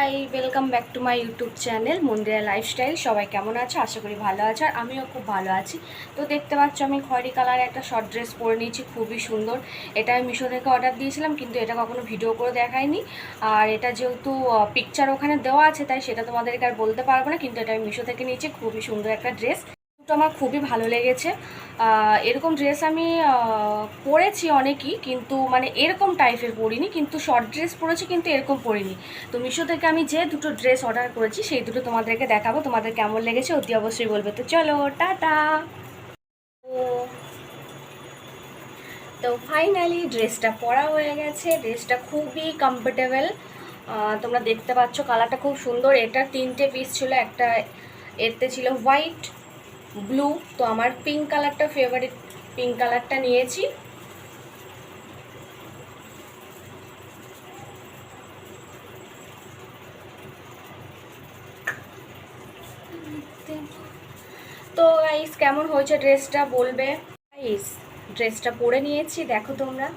High, welcome back to my YouTube channel Mandira lifestyle. সবাই কেমন আছো? আশা করি ভালো আছো, আর আমিও খুব ভালো আছি। তো দেখতে পাচ্ছ আমি খয়েরি কালারের একটা শর্ট ড্রেস পরে নিয়েছি, খুবই সুন্দর। এটা আমি মিশো থেকে অর্ডার দিয়েছিলাম, কিন্তু এটা কখনো ভিডিও করে দেখাইনি। আর এটা যেহেতু পিকচার ওখানে দেওয়া আছে, তাই সেটা তোমাদেরকে আর বলতে পারবো না, কিন্তু এটা আমি মিশো থেকে নিয়েছি। খুবই সুন্দর একটা ড্রেস, তো আমার খুবই ভালো লেগেছে। এরকম ড্রেস আমি পরেছি অনেকই, কিন্তু মানে এরকম টাইপের পরিনি, কিন্তু শর্ট ড্রেস পরেছি, কিন্তু এরকম পরিনি। তো মিশো থেকে আমি যে দুটো ড্রেস অর্ডার করেছি সেই দুটো তোমাদেরকে দেখাবো, তোমাদের কেমন লেগেছে অতি অবশ্যই বলবে। তো চলো, টাটা। তো ফাইনালি ড্রেসটা পরা হয়ে গেছে। ড্রেসটা খুবই কমফোর্টেবল, তোমরা দেখতে পাচ্ছ কালারটা খুব সুন্দর। এটা তিনটে পিস ছিল, একটা এতে ছিল হোয়াইট, ব্লু, তো আমার পিঙ্ক কালারটা ফেভারিট, পিঙ্ক কালারটা নিয়েছি। তো গাইস, কেমন হয়েছে ড্রেসটা বলবে। গাইস, ড্রেসটা পরে নিয়েছি, দেখো তোমরা।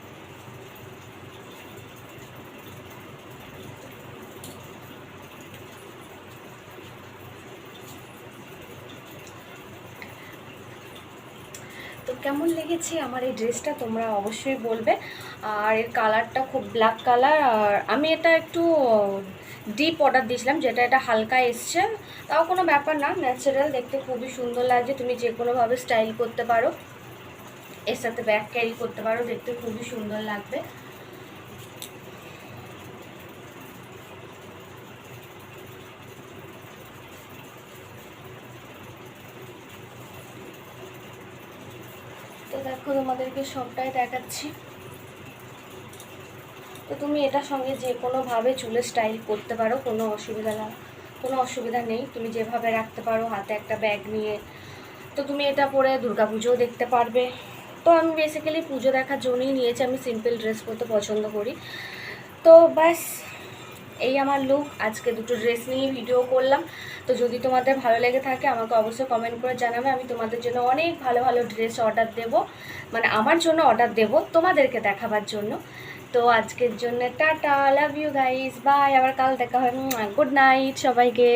তো কেমন লেগেছে আমার এই ড্রেসটা তোমরা অবশ্যই বলবে। আর এর কালারটা খুব ব্ল্যাক কালার, আর আমি এটা একটু ডিপ অর্ডার দিয়েছিলাম, যেটা এটা হালকা এসছে। তাও কোনো ব্যাপার না, ন্যাচারাল, দেখতে খুবই সুন্দর লাগছে। তুমি যে কোনোভাবে স্টাইল করতে পারো, এর সাথে ব্যাগ ক্যারি করতে পারো, দেখতে খুবই সুন্দর লাগবে। তো দেখো, তোমাদেরকে সবটাই দেখাচ্ছি। তো তুমি এটার সঙ্গে যে কোনোভাবে চুলে স্টাইল করতে পারো, কোনো অসুবিধা নেই। তুমি যেভাবে রাখতে পারো, হাতে একটা ব্যাগ নিয়ে। তো তুমি এটা পরে দুর্গাপুজোও দেখতে পারবে। তো আমি বেসিক্যালি পুজো দেখার জন্যই নিয়েছি, আমি সিম্পল ড্রেস পরতে পছন্দ করি। তো ব্যাস, এই আমার লুক। আজকে দুটো ড্রেস নিয়ে ভিডিও করলাম। তো যদি তোমাদের ভালো লেগে থাকে আমাকে অবশ্যই কমেন্ট করে জানাবে, আমি তোমাদের জন্য অনেক ভালো ভালো ড্রেস অর্ডার দেব, মানে আমার জন্য অর্ডার দেব তোমাদেরকে দেখাবার জন্য। তো আজকের জন্য tata, love you guys, bye, আবার কাল দেখা হয়। গুড নাইট সবাইকে।